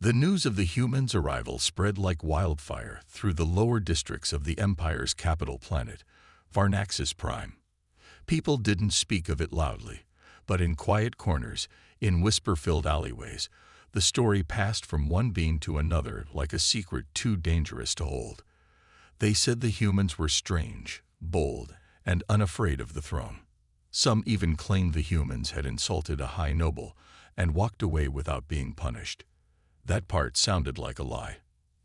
The news of the humans' arrival spread like wildfire through the lower districts of the Empire's capital planet, Varnaxis Prime. People didn't speak of it loudly, but in quiet corners, in whisper-filled alleyways, the story passed from one being to another like a secret too dangerous to hold. They said the humans were strange, bold, and unafraid of the throne. Some even claimed the humans had insulted a high noble and walked away without being punished. That part sounded like a lie.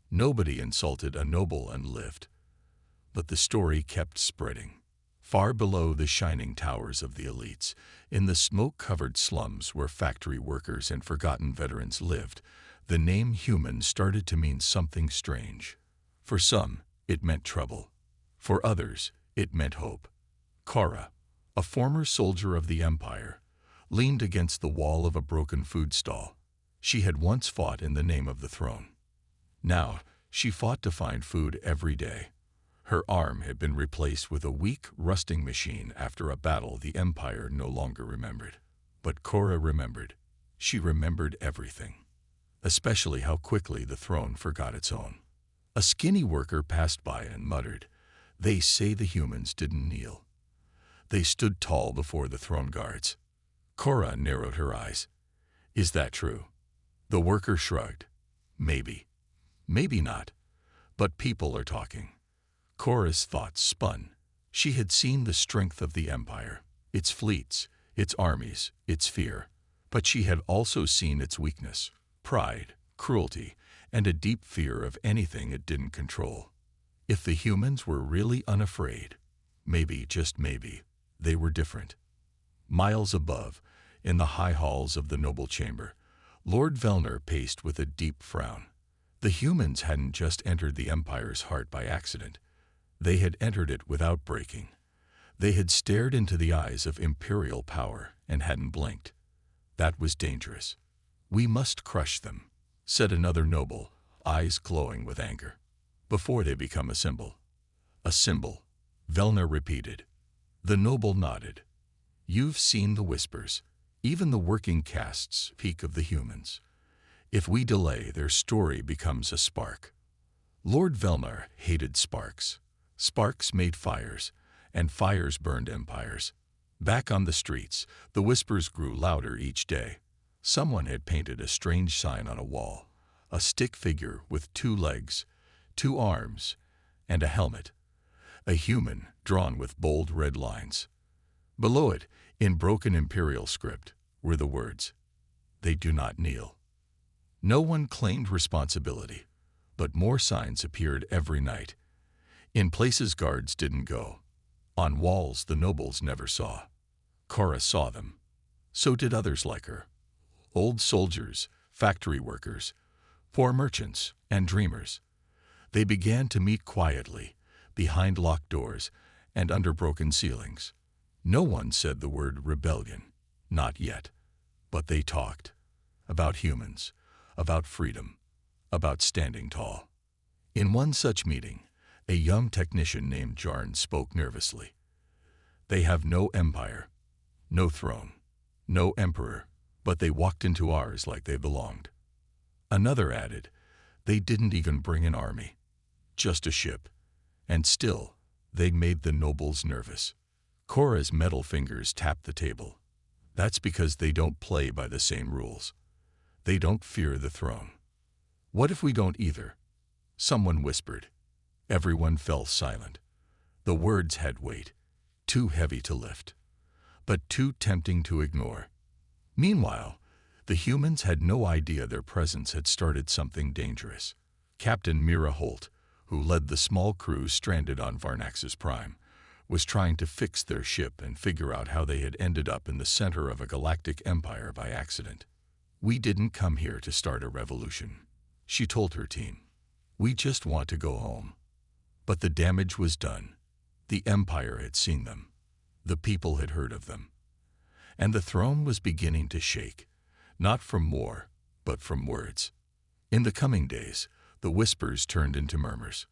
Nobody insulted a noble and lived. But the story kept spreading. Far below the shining towers of the elites, in the smoke-covered slums where factory workers and forgotten veterans lived, the name human started to mean something strange. For some, it meant trouble. For others, it meant hope. Kara, a former soldier of the Empire, leaned against the wall of a broken food stall. She had once fought in the name of the throne. Now, she fought to find food every day. Her arm had been replaced with a weak, rusting machine after a battle the Empire no longer remembered. But Cora remembered. She remembered everything, especially how quickly the throne forgot its own. A skinny worker passed by and muttered, "They say the humans didn't kneel. They stood tall before the throne guards." Cora narrowed her eyes. "Is that true?" The worker shrugged. "Maybe. Maybe not. But people are talking." Cora's thoughts spun. She had seen the strength of the Empire, its fleets, its armies, its fear. But she had also seen its weakness, pride, cruelty, and a deep fear of anything it didn't control. If the humans were really unafraid, maybe, just maybe, they were different. Miles above, in the high halls of the noble chamber, Lord Velner paced with a deep frown. The humans hadn't just entered the Empire's heart by accident. They had entered it without breaking. They had stared into the eyes of imperial power and hadn't blinked. That was dangerous. "We must crush them," said another noble, eyes glowing with anger, "before they become a symbol." "A symbol," Velner repeated. The noble nodded. "You've seen the whispers, even the working castes speak of the humans. If we delay, their story becomes a spark." Lord Velner hated sparks. Sparks made fires, and fires burned empires. Back on the streets, the whispers grew louder each day. Someone had painted a strange sign on a wall, a stick figure with 2 legs, 2 arms, and a helmet. A human drawn with bold red lines. Below it, in broken imperial script, were the words, "They do not kneel." No one claimed responsibility, but more signs appeared every night. In places guards didn't go. On walls the nobles never saw. Cora saw them. So did others like her. Old soldiers, factory workers, poor merchants, and dreamers. They began to meet quietly, behind locked doors and under broken ceilings. No one said the word rebellion, not yet. But they talked. About humans, about freedom, about standing tall. In one such meeting, a young technician named Jarn spoke nervously. "They have no empire, no throne, no emperor, but they walked into ours like they belonged." Another added, "They didn't even bring an army, just a ship, and still, they made the nobles nervous." Cora's metal fingers tapped the table. "That's because they don't play by the same rules. They don't fear the throne." "What if we don't either?" Someone whispered. Everyone fell silent. The words had weight, too heavy to lift, but too tempting to ignore. Meanwhile, the humans had no idea their presence had started something dangerous. Captain Mira Holt, who led the small crew stranded on Varnaxis Prime, was trying to fix their ship and figure out how they had ended up in the center of a galactic empire by accident. "We didn't come here to start a revolution," she told her team. "We just want to go home." But the damage was done. The Empire had seen them. The people had heard of them. And the throne was beginning to shake, not from war, but from words. In the coming days, the whispers turned into murmurs.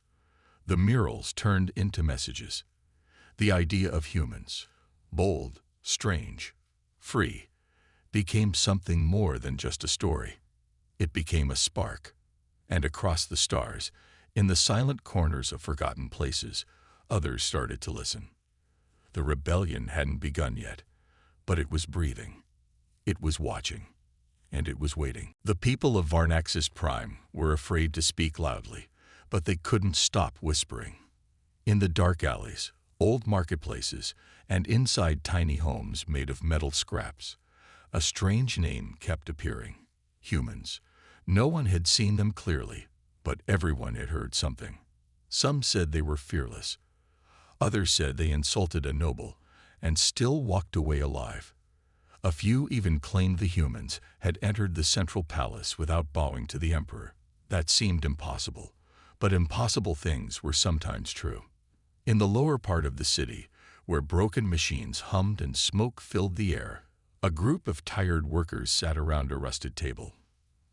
The murals turned into messages. The idea of humans, bold, strange, free, became something more than just a story. It became a spark, and across the stars, in the silent corners of forgotten places, others started to listen. The rebellion hadn't begun yet, but it was breathing. It was watching, and it was waiting. The people of Varnaxis Prime were afraid to speak loudly, but they couldn't stop whispering. In the dark alleys, old marketplaces, and inside tiny homes made of metal scraps, a strange name kept appearing: humans. No one had seen them clearly, but everyone had heard something. Some said they were fearless. Others said they insulted a noble and still walked away alive. A few even claimed the humans had entered the central palace without bowing to the emperor. That seemed impossible, but impossible things were sometimes true. In the lower part of the city, where broken machines hummed and smoke filled the air, a group of tired workers sat around a rusted table.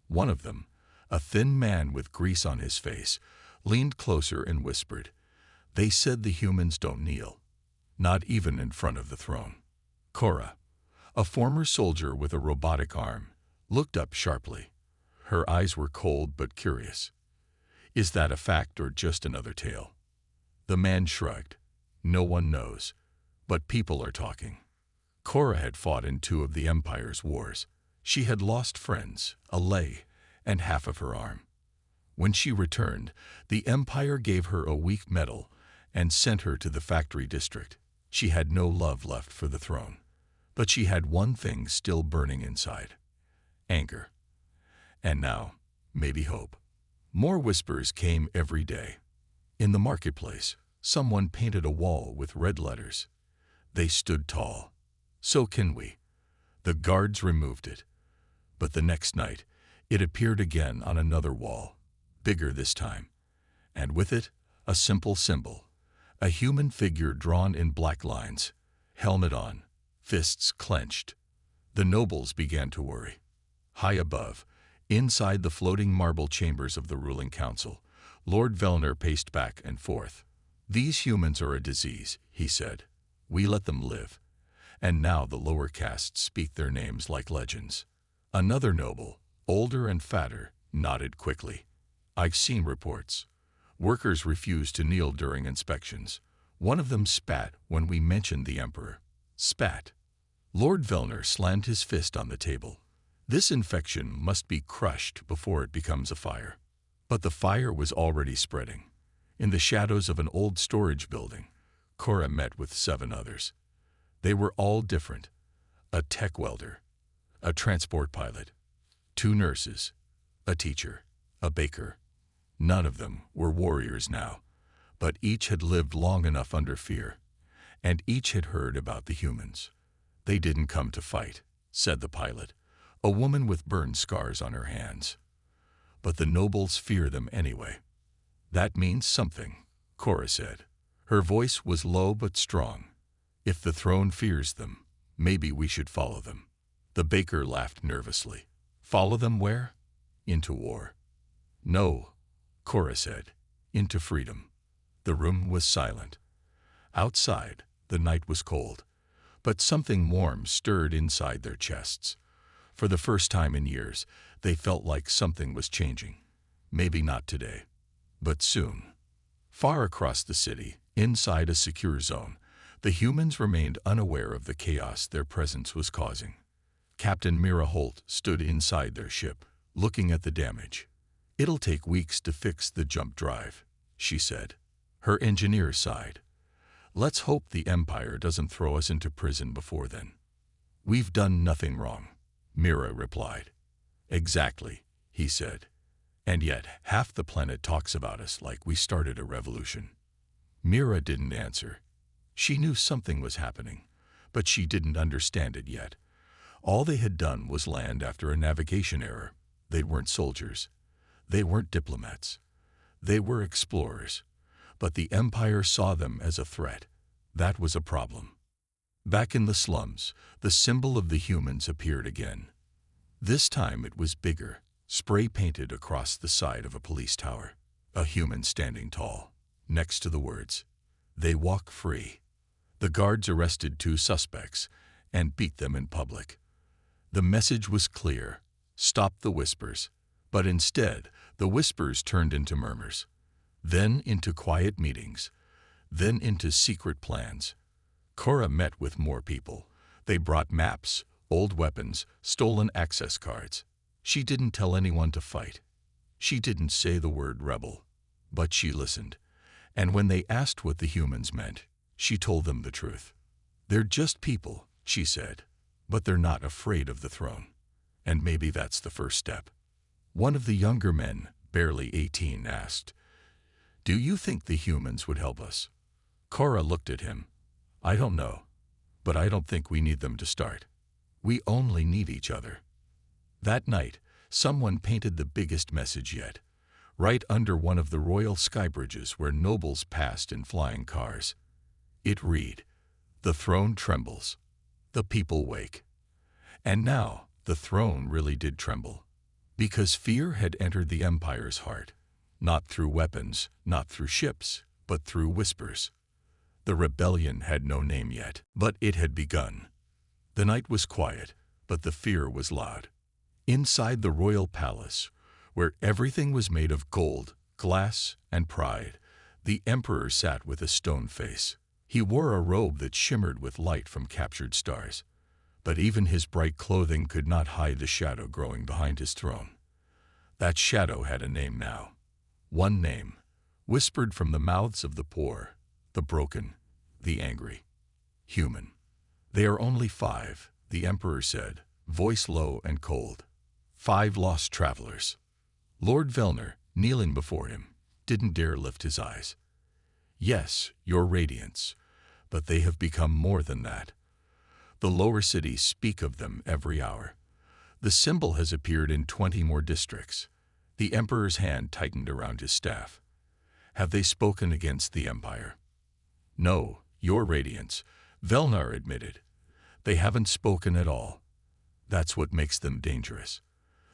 One of them, a thin man with grease on his face, leaned closer and whispered, "They said the humans don't kneel, not even in front of the throne." Cora, a former soldier with a robotic arm, looked up sharply. Her eyes were cold but curious. "Is that a fact or just another tale?" The man shrugged. "No one knows, but people are talking." Cora had fought in 2 of the Empire's wars. She had lost friends, a leg, and half of her arm. When she returned, the Empire gave her a weak medal and sent her to the factory district. She had no love left for the throne, but she had one thing still burning inside: anger. And now, maybe hope. More whispers came every day. In the marketplace, someone painted a wall with red letters. They stood tall. "So can we." The guards removed it. But the next night, it appeared again on another wall, bigger this time, and with it, a simple symbol: a human figure drawn in black lines, helmet on, fists clenched. The nobles began to worry. High above, inside the floating marble chambers of the ruling council, Lord Velner paced back and forth. "These humans are a disease," he said. "We let them live. And now the lower castes speak their names like legends." Another noble, older and fatter, nodded quickly. "I've seen reports. Workers refuse to kneel during inspections. One of them spat when we mentioned the emperor." Spat. Lord Velner slammed his fist on the table. "This infection must be crushed before it becomes a fire." But the fire was already spreading. In the shadows of an old storage building, Cora met with 7 others. They were all different: a tech welder, a transport pilot, 2 nurses, a teacher, a baker. None of them were warriors now, but each had lived long enough under fear, and each had heard about the humans. "They didn't come to fight," said the pilot, a woman with burn scars on her hands. "But the nobles fear them anyway." "That means something," Cora said. Her voice was low but strong. "If the throne fears them, maybe we should follow them." The baker laughed nervously. "Follow them where?" "Into war." "No," Cora said. "Into freedom." The room was silent. Outside, the night was cold, but something warm stirred inside their chests. For the first time in years, they felt like something was changing. Maybe not today, but soon. Far across the city, inside a secure zone, the humans remained unaware of the chaos their presence was causing. Captain Mira Holt stood inside their ship, looking at the damage. "It'll take weeks to fix the jump drive," she said. Her engineer sighed. "Let's hope the Empire doesn't throw us into prison before then." "We've done nothing wrong," Mira replied. "Exactly," he said. "And yet half the planet talks about us like we started a revolution." Mira didn't answer. She knew something was happening, but she didn't understand it yet. All they had done was land after a navigation error. They weren't soldiers. They weren't diplomats. They were explorers. But the Empire saw them as a threat. That was a problem. Back in the slums, the symbol of the humans appeared again. This time it was bigger, spray-painted across the side of a police tower. A human standing tall, next to the words, "They walk free." The guards arrested 2 suspects and beat them in public. The message was clear: stop the whispers. But instead, the whispers turned into murmurs, then into quiet meetings, then into secret plans. Cora met with more people. They brought maps, old weapons, stolen access cards. She didn't tell anyone to fight. She didn't say the word rebel, but she listened. And when they asked what the humans meant, she told them the truth. They're just people, she said, but they're not afraid of the throne. And maybe that's the first step. One of the younger men, barely 18, asked, "Do you think the humans would help us?" Cora looked at him. "I don't know, but I don't think we need them to start. We only need each other." That night, someone painted the biggest message yet, right under one of the royal sky bridges where nobles passed in flying cars. It read, "The throne trembles. The people wake." And now, the throne really did tremble, because fear had entered the Empire's heart, not through weapons, not through ships, but through whispers. The rebellion had no name yet, but it had begun. The night was quiet, but the fear was loud. Inside the royal palace, where everything was made of gold, glass, and pride, the emperor sat with a stone face. He wore a robe that shimmered with light from captured stars, but even his bright clothing could not hide the shadow growing behind his throne. That shadow had a name now. One name, whispered from the mouths of the poor, the broken, the angry. Human. "They are only 5, the emperor said, voice low and cold. 5 lost travelers." Lord Velner, kneeling before him, didn't dare lift his eyes. "Yes, your radiance, but they have become more than that. The lower cities speak of them every hour. The symbol has appeared in 20 more districts." The emperor's hand tightened around his staff. "Have they spoken against the Empire?" "No, your radiance," Velnar admitted. "They haven't spoken at all. That's what makes them dangerous.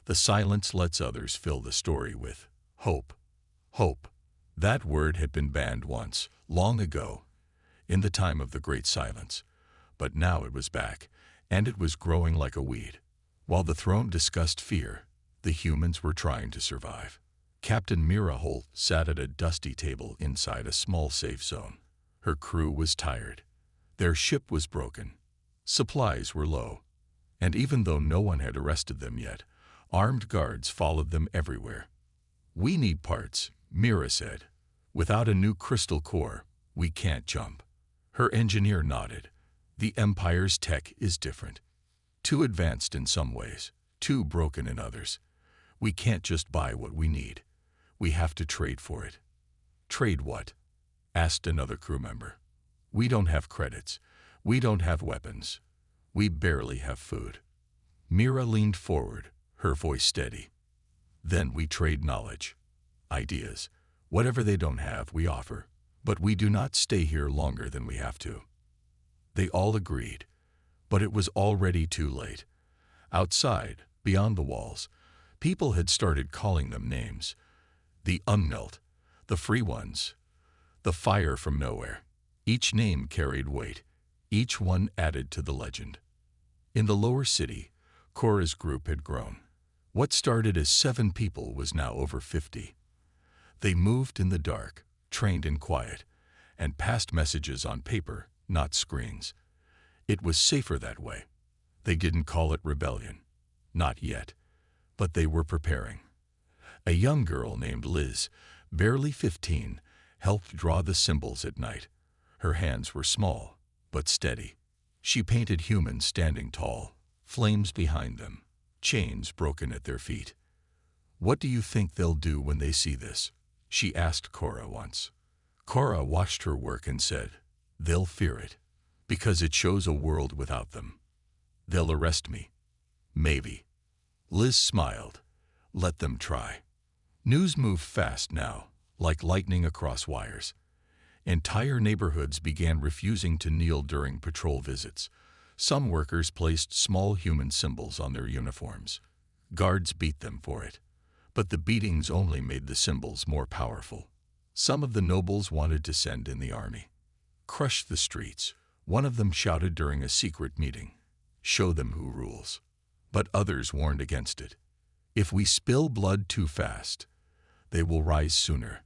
The silence lets others fill the story with hope. Hope. That word had been banned once, long ago, in the time of the Great Silence. But now it was back, and it was growing like a weed. While the throne discussed fear, the humans were trying to survive. Captain Mira Holt sat at a dusty table inside a small safe zone. Her crew was tired. Their ship was broken. Supplies were low. And even though no one had arrested them yet, armed guards followed them everywhere. "We need parts," Mira said. "Without a new crystal core, we can't jump." Her engineer nodded. "The Empire's tech is different. Too advanced in some ways, too broken in others. We can't just buy what we need. We have to trade for it." "Trade what?" asked another crew member. "We don't have credits. We don't have weapons. We barely have food." Mira leaned forward, her voice steady. "Then we trade knowledge. Ideas. Whatever they don't have, we offer. But we do not stay here longer than we have to." They all agreed, but it was already too late. Outside, beyond the walls, people had started calling them names. The Unmelt, the Free Ones, the Fire from Nowhere. Each name carried weight, each one added to the legend. In the lower city, Cora's group had grown. What started as 7 people was now over 50. They moved in the dark, trained in quiet, and passed messages on paper, not screens. It was safer that way. They didn't call it rebellion. Not yet. But they were preparing. A young girl named Liz, barely 15, helped draw the symbols at night. Her hands were small, but steady. She painted humans standing tall, flames behind them, chains broken at their feet. "What do you think they'll do when they see this?" she asked Cora once. Cora watched her work and said, "They'll fear it, because it shows a world without them. They'll arrest me. Maybe." Liz smiled. "Let them try." News moved fast now, like lightning across wires. Entire neighborhoods began refusing to kneel during patrol visits. Some workers placed small human symbols on their uniforms. Guards beat them for it. But the beatings only made the symbols more powerful. Some of the nobles wanted to send in the army. "Crush the streets," one of them shouted during a secret meeting. "Show them who rules." But others warned against it. If we spill blood too fast, they will rise sooner.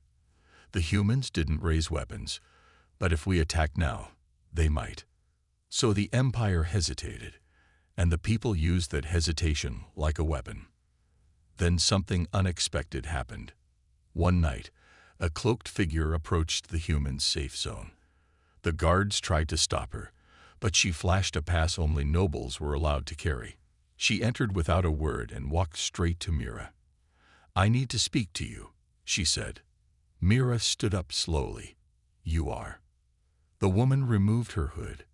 The humans didn't raise weapons, but if we attack now, they might. So the Empire hesitated, and the people used that hesitation like a weapon. Then something unexpected happened. One night, a cloaked figure approached the humans' safe zone. The guards tried to stop her, but she flashed a pass only nobles were allowed to carry. She entered without a word and walked straight to Mira. "I need to speak to you," she said. Mira stood up slowly. "You are." The woman removed her hood.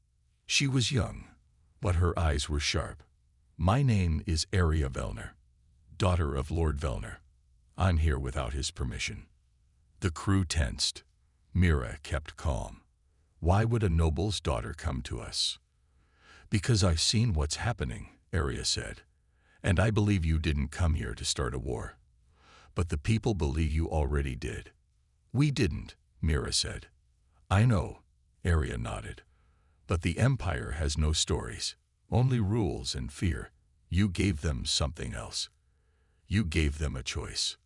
She was young, but her eyes were sharp. "My name is Aria Velner, daughter of Lord Velner. I'm here without his permission." The crew tensed. Mira kept calm. "Why would a noble's daughter come to us?" "Because I've seen what's happening," Aria said. "And I believe you didn't come here to start a war. But the people believe you already did." "We didn't," Mira said. "I know," Aria nodded. "But the Empire has no stories, only rules and fear. You gave them something else. You gave them a choice."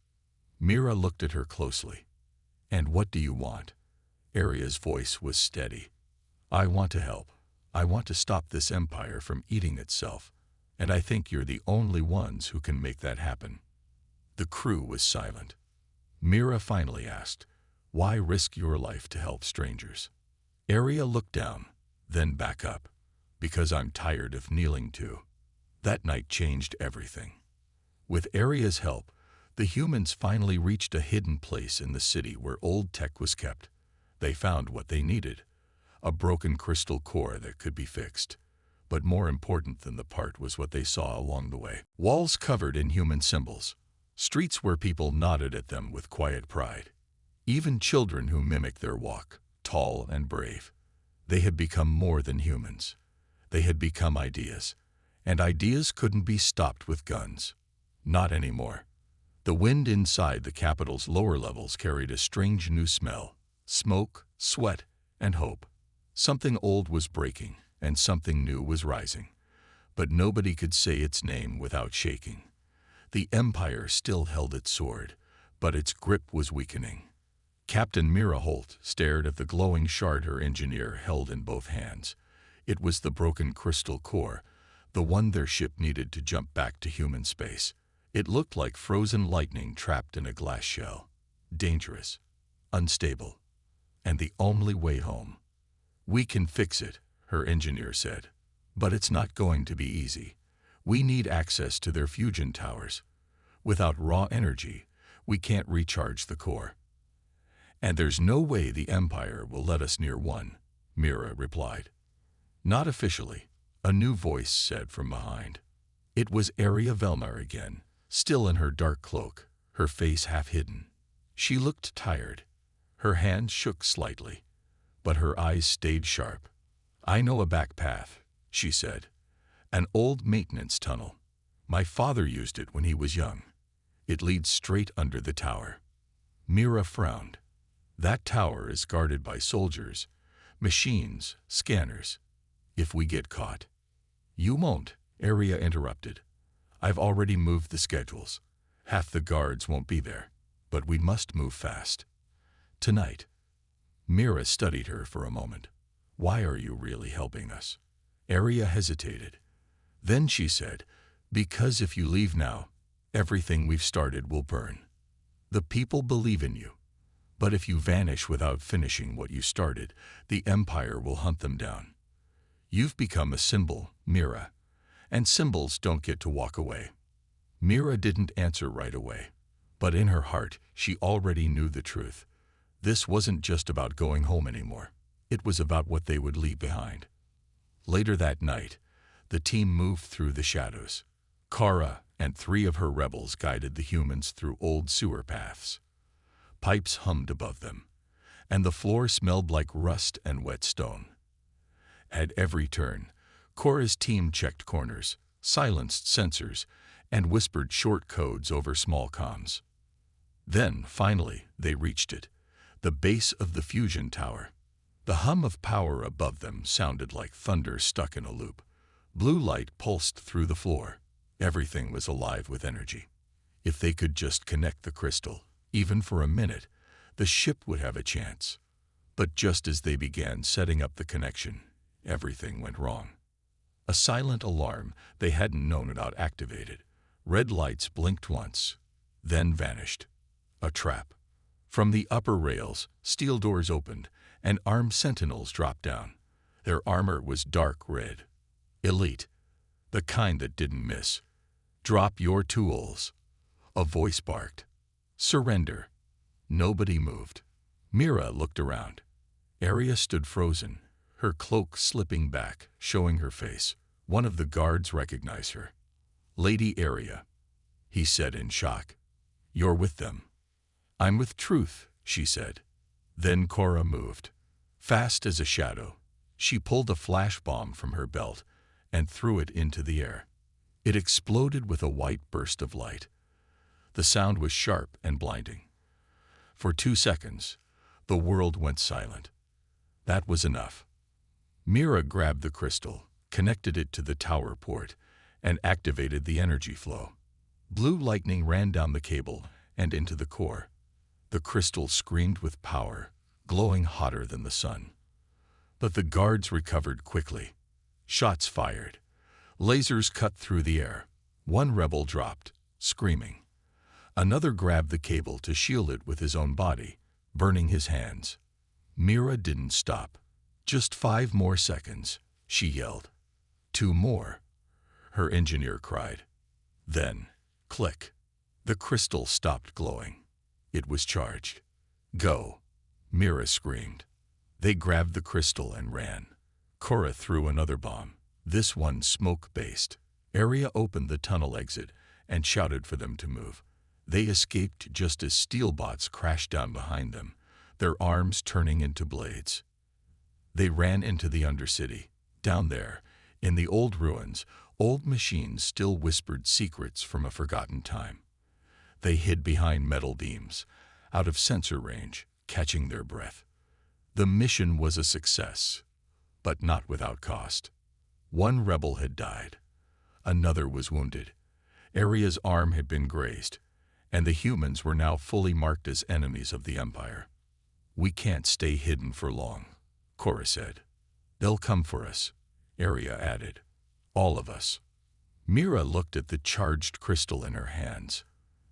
Mira looked at her closely. "And what do you want?" Aria's voice was steady. "I want to help. I want to stop this empire from eating itself, and I think you're the only ones who can make that happen." The crew was silent. Mira finally asked, "Why risk your life to help strangers?" Aria looked down, then back up. "Because I'm tired of kneeling too." That night changed everything. With Aria's help, the humans finally reached a hidden place in the city where old tech was kept. They found what they needed, a broken crystal core that could be fixed. But more important than the part was what they saw along the way. Walls covered in human symbols. Streets where people nodded at them with quiet pride. Even children who mimicked their walk, tall and brave. They had become more than humans. They had become ideas. And ideas couldn't be stopped with guns. Not anymore. The wind inside the capital's lower levels carried a strange new smell. Smoke, sweat, and hope. Something old was breaking, and something new was rising. But nobody could say its name without shaking. The Empire still held its sword, but its grip was weakening. Captain Mira Holt stared at the glowing shard her engineer held in both hands. It was the broken crystal core, the one their ship needed to jump back to human space. It looked like frozen lightning trapped in a glass shell. Dangerous, unstable, and the only way home. "We can fix it," her engineer said. "But it's not going to be easy. We need access to their fusion towers. Without raw energy, we can't recharge the core." "And there's no way the Empire will let us near one," Mira replied. "Not officially," a new voice said from behind. It was Aria Velnar again, still in her dark cloak, her face half hidden. She looked tired. Her hands shook slightly, but her eyes stayed sharp. "I know a back path," she said. "An old maintenance tunnel. My father used it when he was young. It leads straight under the tower." Mira frowned. "That tower is guarded by soldiers, machines, scanners. If we get caught—" "You won't," Aria interrupted. "I've already moved the schedules. Half the guards won't be there, but we must move fast. Tonight." Mira studied her for a moment. "Why are you really helping us?" Aria hesitated. Then she said, "Because if you leave now, everything we've started will burn. The people believe in you. But if you vanish without finishing what you started, the Empire will hunt them down. You've become a symbol, Mira, and symbols don't get to walk away." Mira didn't answer right away, but in her heart she already knew the truth. This wasn't just about going home anymore. It was about what they would leave behind. Later that night, the team moved through the shadows. Kara and 3 of her rebels guided the humans through old sewer paths. Pipes hummed above them, and the floor smelled like rust and wet stone. At every turn, Kara's team checked corners, silenced sensors, and whispered short codes over small comms. Then, finally, they reached it, the base of the fusion tower. The hum of power above them sounded like thunder stuck in a loop. Blue light pulsed through the floor. Everything was alive with energy. If they could just connect the crystal, even for a minute, the ship would have a chance. But just as they began setting up the connection, everything went wrong. A silent alarm they hadn't known about activated. Red lights blinked once, then vanished. A trap. From the upper rails, steel doors opened, and armed sentinels dropped down. Their armor was dark red. Elite. The kind that didn't miss. "Drop your tools." A voice barked. "Surrender." Nobody moved. Mira looked around. Arya stood frozen, her cloak slipping back, showing her face. One of the guards recognized her. "Lady Arya," he said in shock. "You're with them." "I'm with Truth," she said. Then Cora moved. Fast as a shadow, she pulled a flash bomb from her belt and threw it into the air. It exploded with a white burst of light. The sound was sharp and blinding. For 2 seconds, the world went silent. That was enough. Mira grabbed the crystal, connected it to the tower port, and activated the energy flow. Blue lightning ran down the cable and into the core. The crystal screamed with power, glowing hotter than the sun. But the guards recovered quickly. Shots fired. Lasers cut through the air. One rebel dropped, screaming. Another grabbed the cable to shield it with his own body, burning his hands. Mira didn't stop. "Just 5 more seconds," she yelled. 2 more, her engineer cried. Then, click. The crystal stopped glowing. It was charged. "Go," Mira screamed. They grabbed the crystal and ran. Cora threw another bomb, this one smoke-based. Arya opened the tunnel exit and shouted for them to move. They escaped just as steel bots crashed down behind them, their arms turning into blades. They ran into the Undercity. Down there, in the old ruins, old machines still whispered secrets from a forgotten time. They hid behind metal beams, out of sensor range, catching their breath. The mission was a success, but not without cost. One rebel had died. Another was wounded. Arya's arm had been grazed, and the humans were now fully marked as enemies of the Empire. "We can't stay hidden for long," Cora said. "They'll come for us," Arya added. "All of us." Mira looked at the charged crystal in her hands.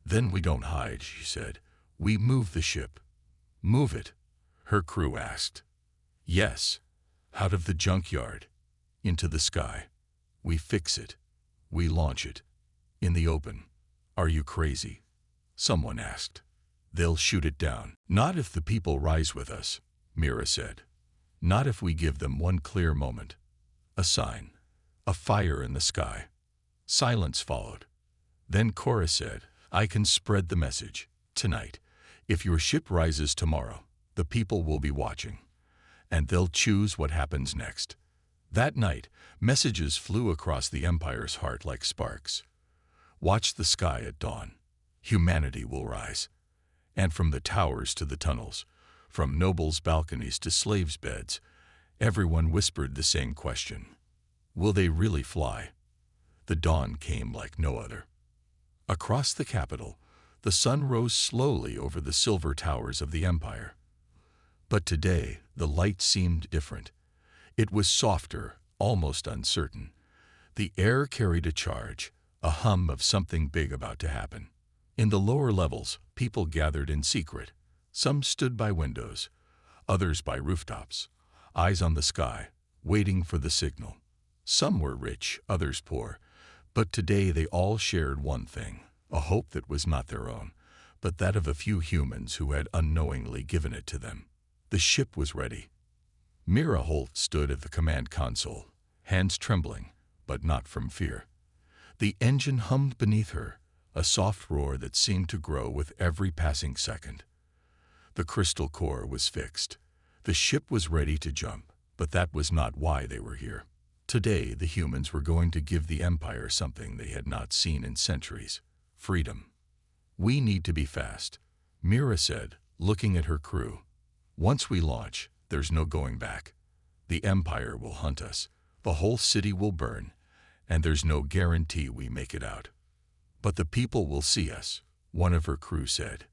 "Then we don't hide," she said. "We move the ship." "Move it?" her crew asked. "Yes. Out of the junkyard. Into the sky. We fix it. We launch it. In the open." "Are you crazy?" someone asked. "They'll shoot it down." "Not if the people rise with us," Mira said. "Not if we give them one clear moment. A sign. A fire in the sky." Silence followed. Then Cora said, "I can spread the message. Tonight. If your ship rises tomorrow, the people will be watching. And they'll choose what happens next." That night, messages flew across the Empire's heart like sparks. "Watch the sky at dawn. Humanity will rise." And from the towers to the tunnels, from nobles' balconies to slaves' beds, everyone whispered the same question. Will they really fly? The dawn came like no other. Across the capital, the sun rose slowly over the silver towers of the Empire. But today, the light seemed different. It was softer, almost uncertain. The air carried a charge, a hum of something big about to happen. In the lower levels, people gathered in secret. Some stood by windows, others by rooftops, eyes on the sky, waiting for the signal. Some were rich, others poor, but today they all shared one thing, a hope that was not their own, but that of a few humans who had unknowingly given it to them. The ship was ready. Mira Holt stood at the command console, hands trembling, but not from fear. The engine hummed beneath her, a soft roar that seemed to grow with every passing second. The crystal core was fixed. The ship was ready to jump, but that was not why they were here. Today, the humans were going to give the Empire something they had not seen in centuries: freedom. "We need to be fast," Mira said, looking at her crew. "Once we launch, there's no going back. The Empire will hunt us, the whole city will burn, and there's no guarantee we make it out." "But the people will see us," one of her crew said.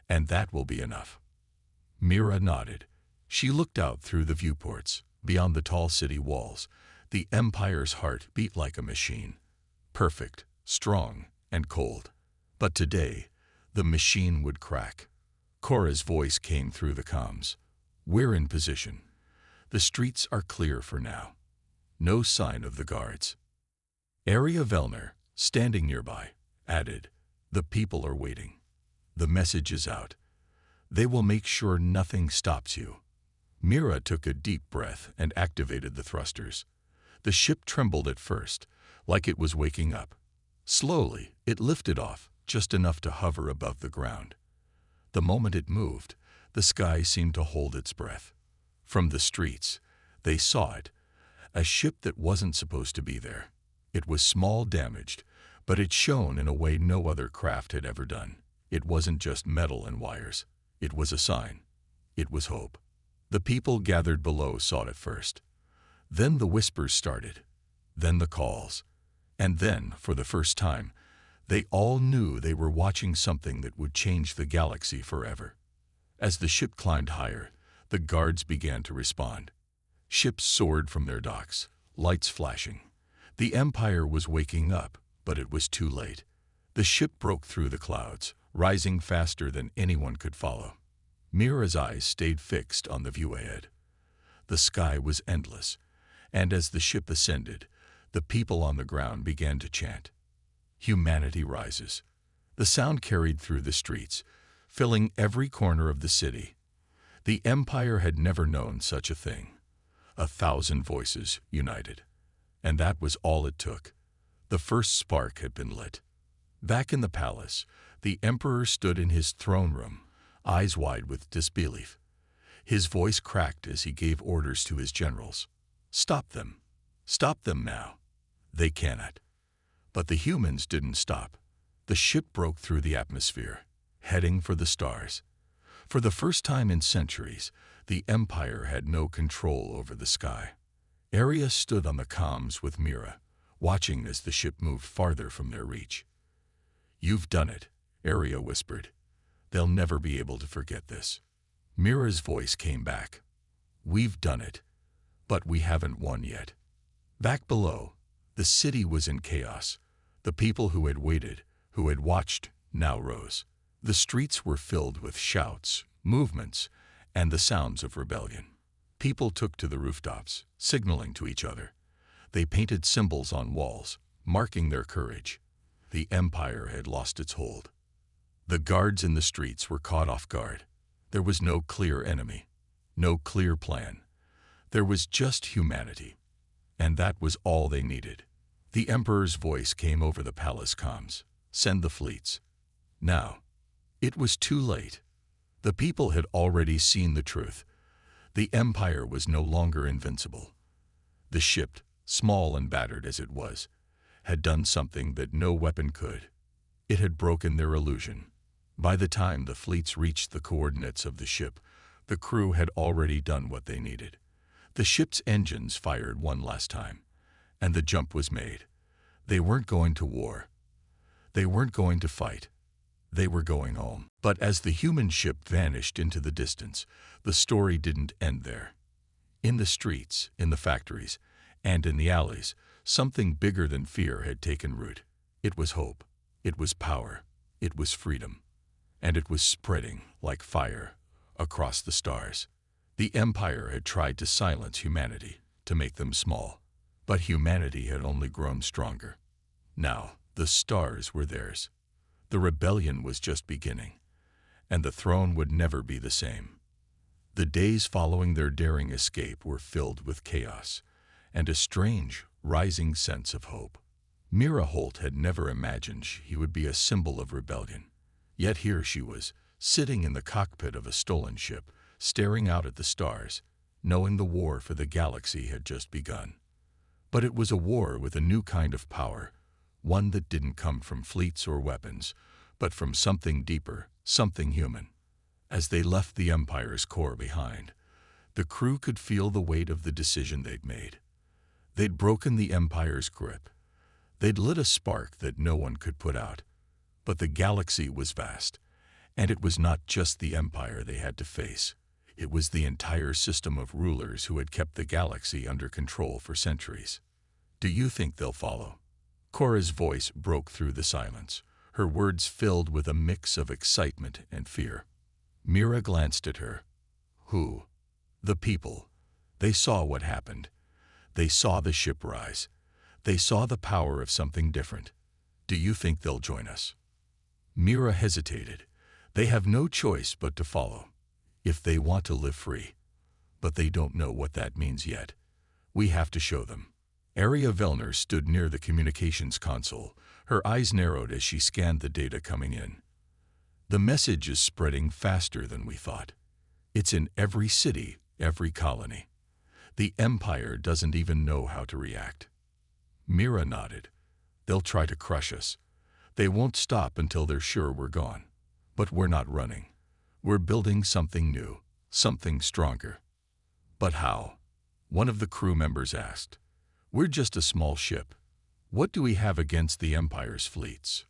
"And that will be enough." Mira nodded. She looked out through the viewports. Beyond the tall city walls, the Empire's heart beat like a machine. Perfect, strong, and cold. But today, the machine would crack. Cora's voice came through the comms. "We're in position. The streets are clear for now. No sign of the guards." Area Vellner, standing nearby, added, "The people are waiting. The message is out. They will make sure nothing stops you." Mira took a deep breath and activated the thrusters. The ship trembled at first, like it was waking up. Slowly, it lifted off, just enough to hover above the ground. The moment it moved, the sky seemed to hold its breath. From the streets, they saw it, a ship that wasn't supposed to be there. It was small, damaged, but it shone in a way no other craft had ever done. It wasn't just metal and wires. It was a sign. It was hope. The people gathered below saw it first. Then the whispers started. Then the calls. And then, for the first time, they all knew they were watching something that would change the galaxy forever. As the ship climbed higher, the guards began to respond. Ships soared from their docks, lights flashing. The Empire was waking up, but it was too late. The ship broke through the clouds, rising faster than anyone could follow. Mira's eyes stayed fixed on the view ahead. The sky was endless, and as the ship ascended, the people on the ground began to chant. "Humanity rises." The sound carried through the streets, filling every corner of the city. The Empire had never known such a thing. 1,000 voices united. And that was all it took. The first spark had been lit. Back in the palace, the Emperor stood in his throne room, eyes wide with disbelief. His voice cracked as he gave orders to his generals. "Stop them. Stop them now. They cannot." But the humans didn't stop. The ship broke through the atmosphere, heading for the stars. For the first time in centuries, the Empire had no control over the sky. Arya stood on the comms with Mira, watching as the ship moved farther from their reach. "You've done it," Arya whispered. "They'll never be able to forget this." Mira's voice came back. "We've done it, but we haven't won yet." Back below, the city was in chaos. The people who had waited, who had watched, now rose. The streets were filled with shouts, movements, and the sounds of rebellion. People took to the rooftops, signaling to each other. They painted symbols on walls, marking their courage. The Empire had lost its hold. The guards in the streets were caught off guard. There was no clear enemy, no clear plan. There was just humanity, and that was all they needed. The Emperor's voice came over the palace comms. "Send the fleets. Now." It was too late. The people had already seen the truth. The Empire was no longer invincible. The ship, small and battered as it was, had done something that no weapon could. It had broken their illusion. By the time the fleets reached the coordinates of the ship, the crew had already done what they needed. The ship's engines fired one last time, and the jump was made. They weren't going to war. They weren't going to fight. They were going home. But as the human ship vanished into the distance, the story didn't end there. In the streets, in the factories, and in the alleys, something bigger than fear had taken root. It was hope. It was power. It was freedom. And it was spreading like fire across the stars. The Empire had tried to silence humanity, to make them small. But humanity had only grown stronger. Now, the stars were theirs. The rebellion was just beginning, and the throne would never be the same. The days following their daring escape were filled with chaos and a strange, rising sense of hope. Mira Holt had never imagined he would be a symbol of rebellion. Yet here she was, sitting in the cockpit of a stolen ship, staring out at the stars, knowing the war for the galaxy had just begun. But it was a war with a new kind of power, one that didn't come from fleets or weapons, but from something deeper, something human. As they left the Empire's core behind, the crew could feel the weight of the decision they'd made. They'd broken the Empire's grip. They'd lit a spark that no one could put out. But the galaxy was vast, and it was not just the empire they had to face. It was the entire system of rulers who had kept the galaxy under control for centuries. Do you think they'll follow? Cora's voice broke through the silence, her words filled with a mix of excitement and fear. Mira glanced at her. Who? The people. They saw what happened. They saw the ship rise. They saw the power of something different. Do you think they'll join us? Mira hesitated. They have no choice but to follow, if they want to live free. But they don't know what that means yet. We have to show them. Aria Vellner stood near the communications console. Her eyes narrowed as she scanned the data coming in. The message is spreading faster than we thought. It's in every city, every colony. The Empire doesn't even know how to react. Mira nodded. They'll try to crush us. They won't stop until they're sure we're gone. But we're not running. We're building something new, something stronger. But how? One of the crew members asked. We're just a small ship. What do we have against the Empire's fleets?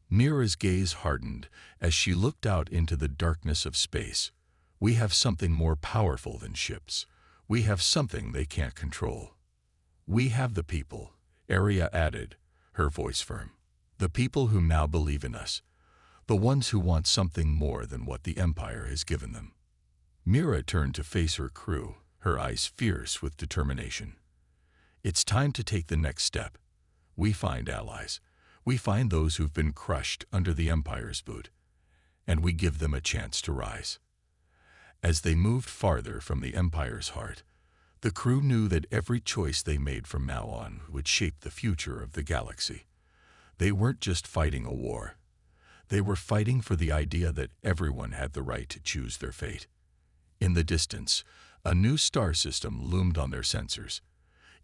Mira's gaze hardened as she looked out into the darkness of space. We have something more powerful than ships. We have something they can't control. We have the people, Aria added, her voice firm. The people who now believe in us. The ones who want something more than what the Empire has given them. Mira turned to face her crew, her eyes fierce with determination. It's time to take the next step. We find allies. We find those who've been crushed under the Empire's boot. And we give them a chance to rise. As they moved farther from the Empire's heart, the crew knew that every choice they made from now on would shape the future of the galaxy. They weren't just fighting a war. They were fighting for the idea that everyone had the right to choose their fate. In the distance, a new star system loomed on their sensors.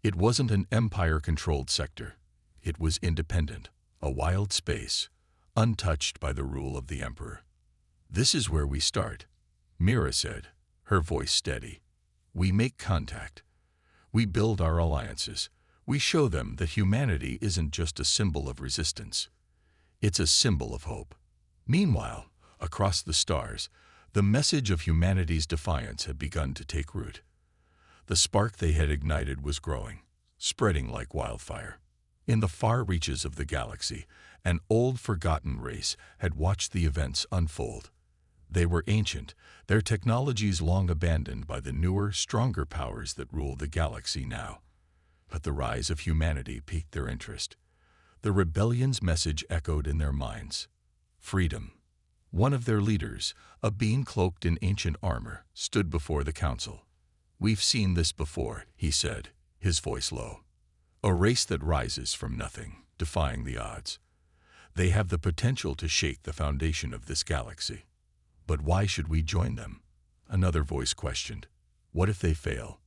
It wasn't an Empire-controlled sector. It was independent, a wild space, untouched by the rule of the Emperor. This is where we start, Mira said, her voice steady. We make contact. We build our alliances. We show them that humanity isn't just a symbol of resistance. It's a symbol of hope. Meanwhile, across the stars, the message of humanity's defiance had begun to take root. The spark they had ignited was growing, spreading like wildfire. In the far reaches of the galaxy, an old forgotten race had watched the events unfold. They were ancient, their technologies long abandoned by the newer, stronger powers that rule the galaxy now. But the rise of humanity piqued their interest. The rebellion's message echoed in their minds. Freedom. One of their leaders, a being cloaked in ancient armor, stood before the council. We've seen this before, he said, his voice low. A race that rises from nothing, defying the odds. They have the potential to shake the foundation of this galaxy. But why should we join them? Another voice questioned. What if they fail?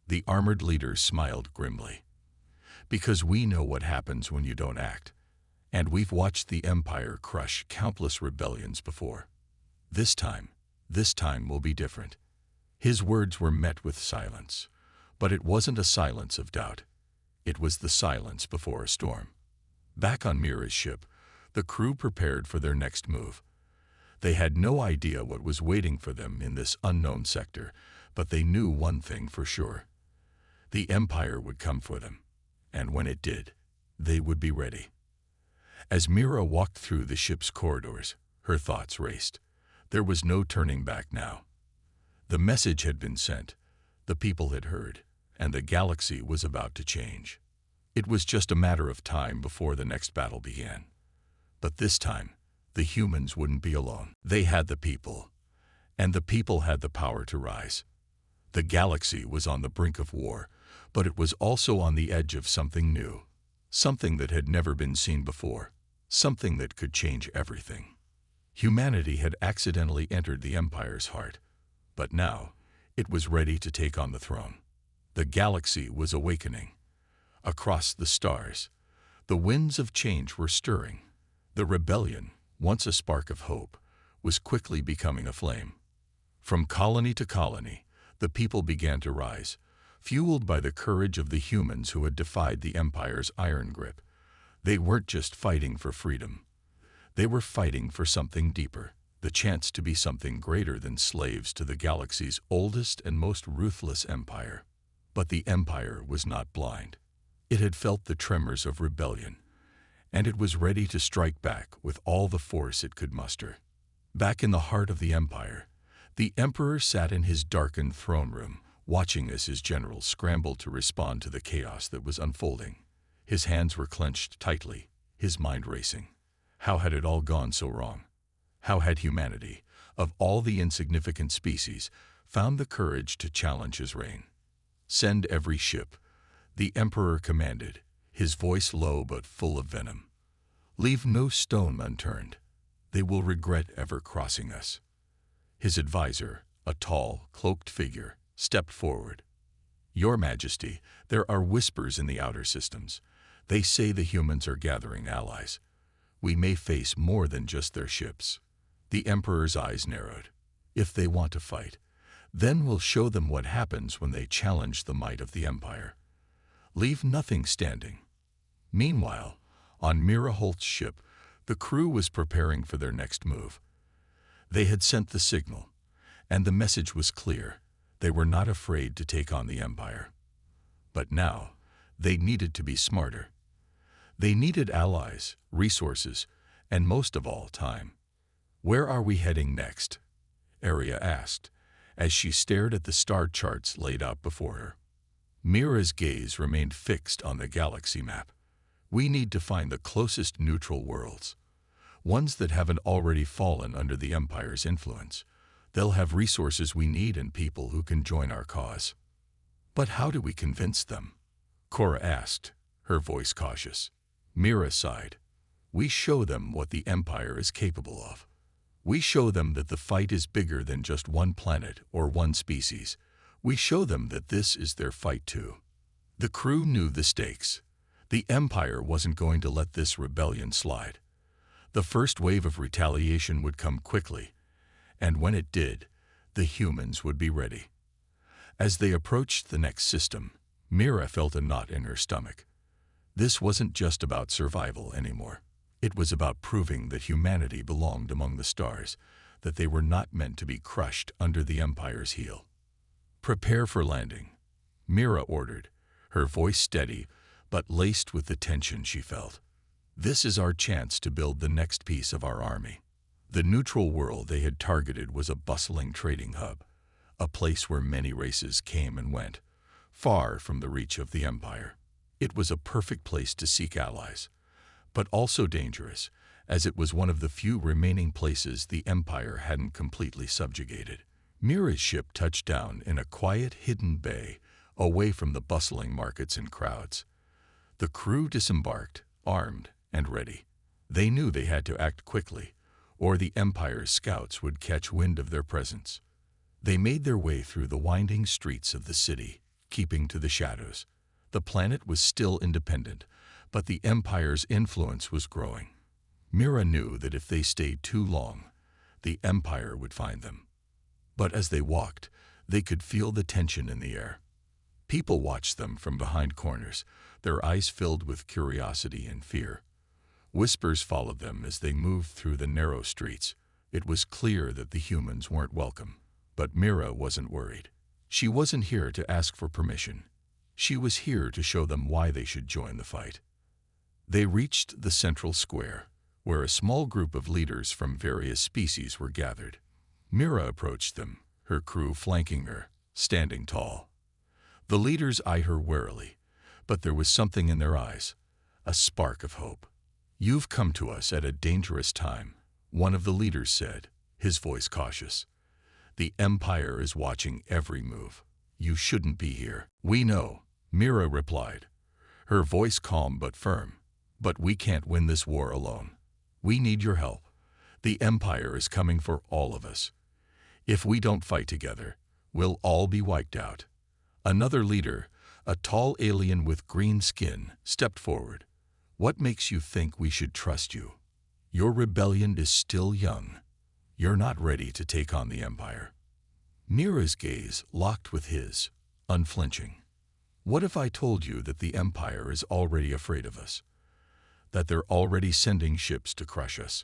The armored leader smiled grimly. Because we know what happens when you don't act. And we've watched the Empire crush countless rebellions before. This time will be different. His words were met with silence. But it wasn't a silence of doubt. It was the silence before a storm. Back on Mira's ship, the crew prepared for their next move. They had no idea what was waiting for them in this unknown sector, but they knew one thing for sure. The Empire would come for them, and when it did, they would be ready. As Mira walked through the ship's corridors, her thoughts raced. There was no turning back now. The message had been sent, the people had heard, and the galaxy was about to change. It was just a matter of time before the next battle began. But this time, the humans wouldn't be alone. They had the people, and the people had the power to rise. The galaxy was on the brink of war, but it was also on the edge of something new, something that had never been seen before, something that could change everything. Humanity had accidentally entered the Empire's heart, but now it was ready to take on the throne. The galaxy was awakening. Across the stars, the winds of change were stirring. The rebellion, once a spark of hope, was quickly becoming a flame. From colony to colony, the people began to rise, fueled by the courage of the humans who had defied the Empire's iron grip. They weren't just fighting for freedom. They were fighting for something deeper, the chance to be something greater than slaves to the galaxy's oldest and most ruthless empire. But the empire was not blind. It had felt the tremors of rebellion, and it was ready to strike back with all the force it could muster. Back in the heart of the empire, the emperor sat in his darkened throne room, watching as his generals scrambled to respond to the chaos that was unfolding. His hands were clenched tightly, his mind racing. How had it all gone so wrong? How had humanity, of all the insignificant species, found the courage to challenge his reign? "Send every ship," the emperor commanded, his voice low but full of venom. "Leave no stone unturned. They will regret ever crossing us." His advisor, a tall, cloaked figure, stepped forward. "Your Majesty, there are whispers in the outer systems. They say the humans are gathering allies. We may face more than just their ships." The emperor's eyes narrowed. "If they want to fight, then we'll show them what happens when they challenge the might of the empire. Leave nothing standing." Meanwhile, on Mira Holt's ship, the crew was preparing for their next move. They had sent the signal, and the message was clear. They were not afraid to take on the empire. But now, they needed to be smarter. They needed allies, resources, and most of all, time. "Where are we heading next?" Arya asked, as she stared at the star charts laid out before her. Mira's gaze remained fixed on the galaxy map. "We need to find the closest neutral worlds, ones that haven't already fallen under the Empire's influence. They'll have resources we need and people who can join our cause." "But how do we convince them?" Cora asked, her voice cautious. Mira sighed. "We show them what the Empire is capable of. We show them that the fight is bigger than just one planet or one species. We show them that this is their fight too." The crew knew the stakes. The Empire wasn't going to let this rebellion slide. The first wave of retaliation would come quickly, and when it did, the humans would be ready. As they approached the next system, Mira felt a knot in her stomach. This wasn't just about survival anymore. It was about proving that humanity belonged among the stars, that they were not meant to be crushed under the Empire's heel. "Prepare for landing," Mira ordered, her voice steady but laced with the tension she felt. "This is our chance to build the next piece of our army." The neutral world they had targeted was a bustling trading hub, a place where many races came and went, far from the reach of the Empire. It was a perfect place to seek allies, but also dangerous, as it was one of the few remaining places the Empire hadn't completely subjugated. Mira's ship touched down in a quiet, hidden bay, away from the bustling markets and crowds. The crew disembarked, armed and ready. They knew they had to act quickly, or the Empire's scouts would catch wind of their presence. They made their way through the winding streets of the city, keeping to the shadows. The planet was still independent, but the Empire's influence was growing. Mira knew that if they stayed too long, the Empire would find them. But as they walked, they could feel the tension in the air. People watched them from behind corners, their eyes filled with curiosity and fear. Whispers followed them as they moved through the narrow streets. It was clear that the humans weren't welcome, but Mira wasn't worried. She wasn't here to ask for permission. She was here to show them why they should join the fight. They reached the central square, where a small group of leaders from various species were gathered. Mira approached them, her crew flanking her, standing tall. The leaders eyed her warily, but there was something in their eyes, a spark of hope. "You've come to us at a dangerous time," one of the leaders said, his voice cautious. "The Empire is watching every move. You shouldn't be here." "We know," Mira replied, her voice calm but firm. "But we can't win this war alone. We need your help. The Empire is coming for all of us. If we don't fight together, we'll all be wiped out." Another leader, a tall alien with green skin, stepped forward. "What makes you think we should trust you? Your rebellion is still young. You're not ready to take on the Empire." Mira's gaze locked with his, unflinching. "What if I told you that the Empire is already afraid of us? that they're already sending ships to crush us,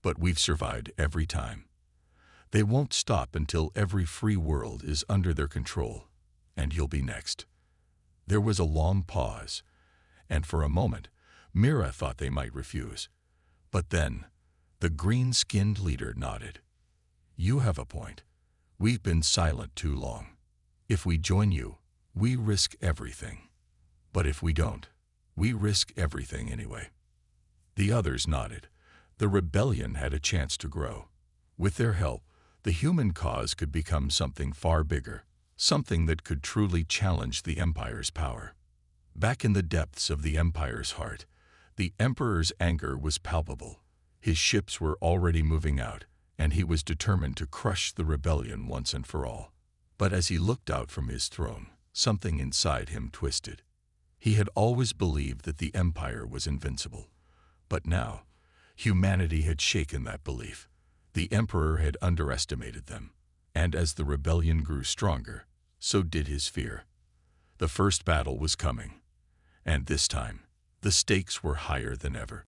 but we've survived every time. They won't stop until every free world is under their control, and you'll be next." There was a long pause, and for a moment, Mira thought they might refuse. But then, the green-skinned leader nodded. "You have a point. We've been silent too long. If we join you, we risk everything. But if we don't, we risk everything anyway." The others nodded. The rebellion had a chance to grow. With their help, the human cause could become something far bigger, something that could truly challenge the Empire's power. Back in the depths of the Empire's heart, the Emperor's anger was palpable. His ships were already moving out, and he was determined to crush the rebellion once and for all. But as he looked out from his throne, something inside him twisted. He had always believed that the Empire was invincible. But now, humanity had shaken that belief. The Emperor had underestimated them, and as the rebellion grew stronger, so did his fear. The first battle was coming, and this time, the stakes were higher than ever.